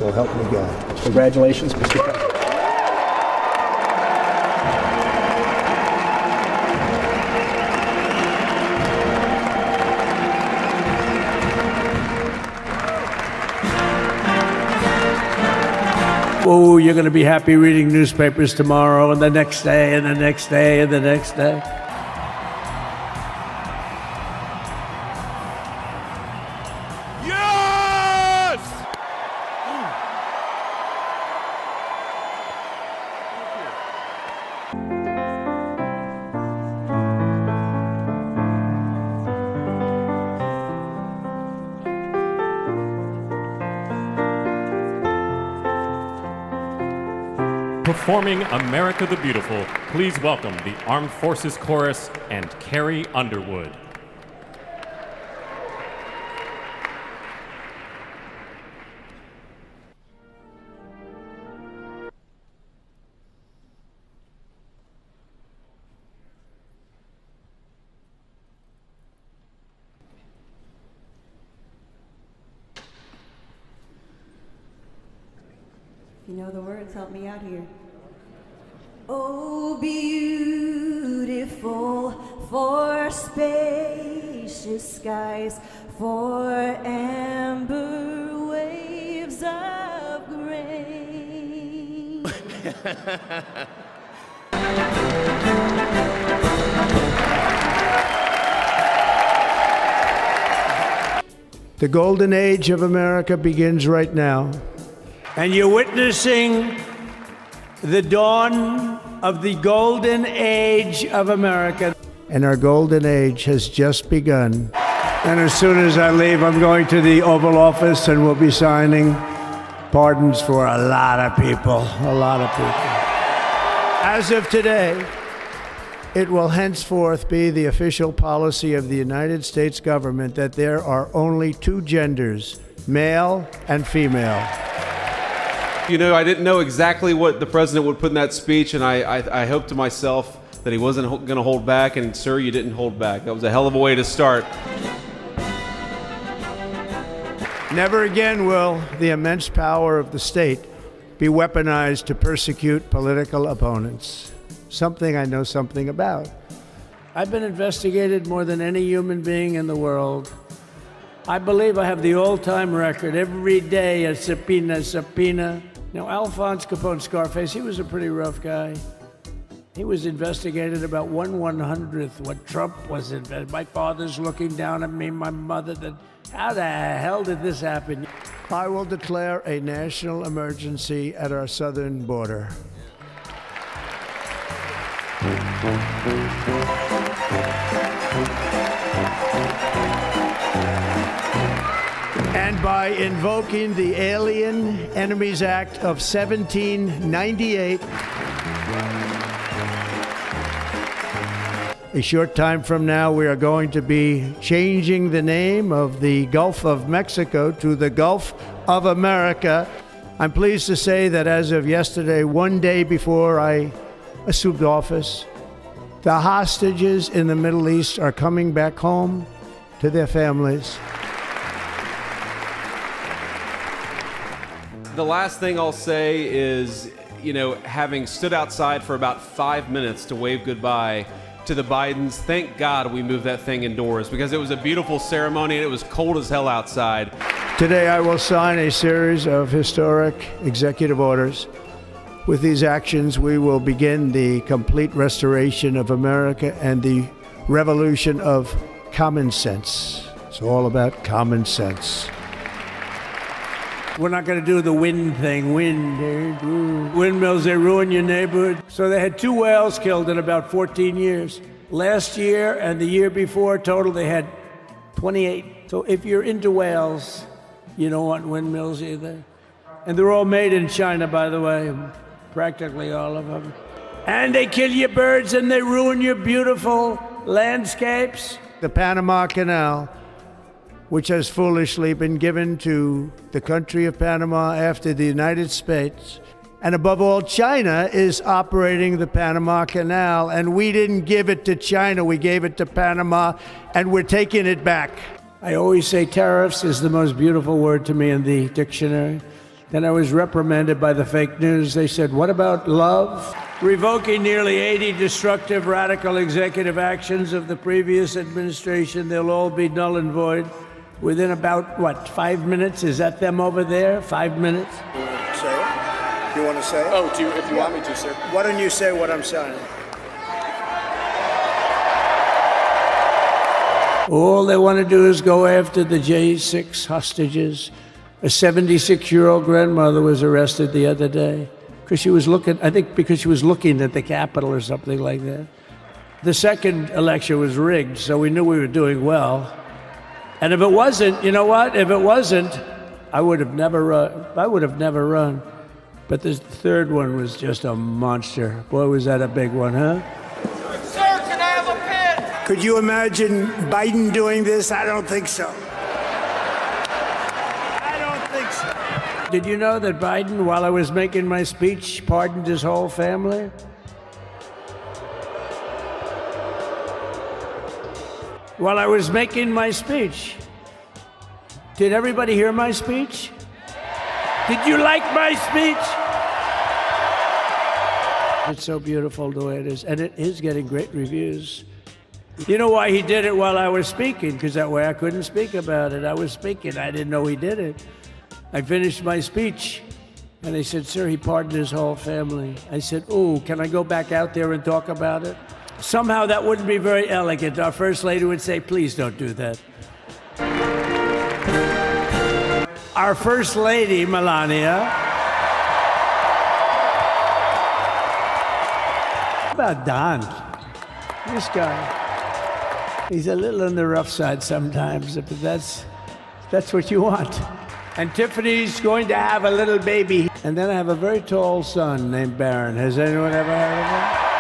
So help me God. Congratulations, Mr. President. Oh, you're going to be happy reading newspapers tomorrow and the next day and the next day and the next day. Yes! Performing America the Beautiful, please welcome the Armed Forces Chorus and Carrie Underwood. If you know the words, help me out here. Oh, beautiful for spacious skies, for amber waves of grain. The golden age of America begins right now. And you're witnessing the dawn of the golden age of America. And our golden age has just begun. And as soon as I leave, I'm going to the Oval Office and we'll be signing pardons for a lot of people, a lot of people. As of today, it will henceforth be the official policy of the United States government that there are only two genders, male and female. You know, I didn't know exactly what the president would put in that speech, and I hoped to myself that he wasn't going to hold back, and sir, you didn't hold back. That was a hell of a way to start. Never again will the immense power of the state be weaponized to persecute political opponents. Something I know something about. I've been investigated more than any human being in the world. I believe I have the all-time record. Every day a subpoena. Now, Alphonse Capone Scarface, he was a pretty rough guy. He was investigated about 1/100th what Trump was investigated. My father's looking down at me, my mother, how the hell did this happen? I will declare a national emergency at our southern border. And by invoking the Alien Enemies Act of 1798, a short time from now, we are going to be changing the name of the Gulf of Mexico to the Gulf of America. I'm pleased to say that as of yesterday, one day before I assumed office, the hostages in the Middle East are coming back home to their families. The last thing I'll say is, you know, having stood outside for about 5 minutes to wave goodbye to the Bidens, thank God we moved that thing indoors because it was a beautiful ceremony and it was cold as hell outside. Today I will sign a series of historic executive orders. With these actions, we will begin the complete restoration of America and the revolution of common sense. It's all about common sense. We're not going to do the wind thing. Windmills, they ruin your neighborhood. So they had 2 whales killed in about 14 years. Last year and the year before, total, they had 28. So if you're into whales, you don't want windmills either. And they're all made in China, by the way, practically all of them. And they kill your birds and they ruin your beautiful landscapes. The Panama Canal, which has foolishly been given to the country of Panama after the United States. And above all, China is operating the Panama Canal, and we didn't give it to China, we gave it to Panama, and we're taking it back. I always say tariffs is the most beautiful word to me in the dictionary. Then I was reprimanded by the fake news. They said, what about love? Revoking nearly 80 destructive, radical executive actions of the previous administration. They'll all be null and void within about, 5 minutes? Is that them over there? 5 minutes? You want to say it? You want to say it? Oh, if you want me to, sir. Why don't you say what I'm saying? All they want to do is go after the J6 hostages. A 76-year-old grandmother was arrested the other day because she was looking at the Capitol or something like that. The second election was rigged, so we knew we were doing well. And if it wasn't, you know what? If it wasn't, I would have never run. But this third one was just a monster. Boy, was that a big one, huh? Sir, can I have a pen? Could you imagine Biden doing this? I don't think so. Did you know that Biden, while I was making my speech, pardoned his whole family? While I was making my speech. Did everybody hear my speech? Did you like my speech? It's so beautiful the way it is, and it is getting great reviews. You know why he did it while I was speaking? Because that way I couldn't speak about it. I was speaking, I didn't know he did it. I finished my speech, and they said, sir, he pardoned his whole family. I said, ooh, can I go back out there and talk about it? Somehow that wouldn't be very elegant. Our First Lady would say, please don't do that. Our First Lady, Melania. How about Don? This guy. He's a little on the rough side sometimes, but that's what you want. And Tiffany's going to have a little baby. And then I have a very tall son named Barron. Has anyone ever heard of him?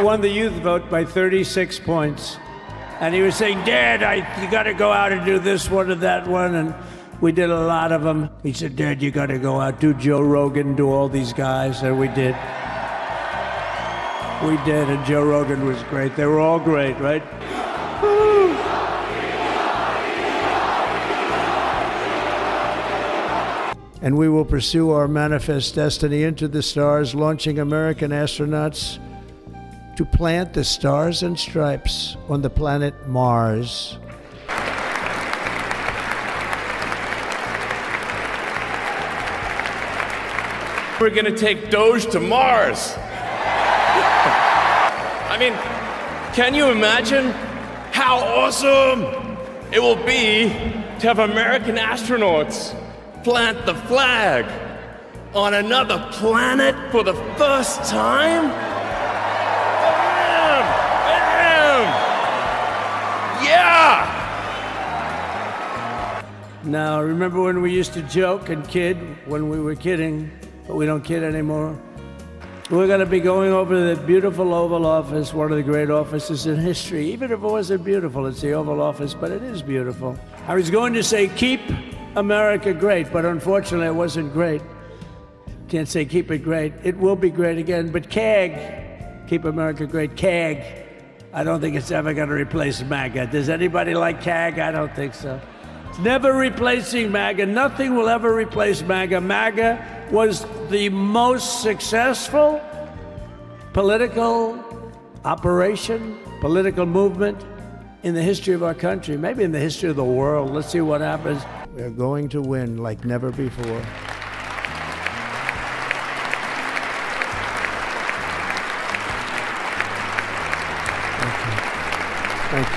Won the youth vote by 36 points. And he was saying, Dad, you got to go out and do this one and that one. And we did a lot of them. He said, Dad, you got to go out, do Joe Rogan, do all these guys. And we did. We did, and Joe Rogan was great. They were all great, right? Woo. And we will pursue our manifest destiny into the stars, launching American astronauts to plant the stars and stripes on the planet Mars. We're gonna take Doge to Mars. I mean, can you imagine how awesome it will be to have American astronauts plant the flag on another planet for the first time? Yeah! Now, remember when we used to joke and kid when we were kidding, but we don't kid anymore? We're going to be going over the beautiful Oval Office, one of the great offices in history. Even if it wasn't beautiful, it's the Oval Office, but it is beautiful. I was going to say, keep America great, but unfortunately it wasn't great. Can't say keep it great. It will be great again, but CAG, keep America great, CAG. I don't think it's ever going to replace MAGA. Does anybody like CAG? I don't think so. It's never replacing MAGA. Nothing will ever replace MAGA. MAGA was the most successful political operation, political movement in the history of our country, maybe in the history of the world. Let's see what happens. We're going to win like never before. Thank you.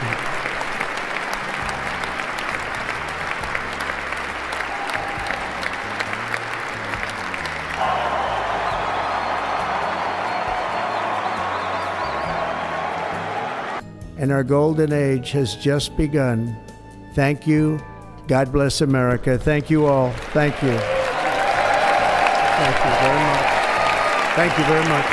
And our golden age has just begun. Thank you. God bless America. Thank you all. Thank you. Thank you very much. Thank you very much.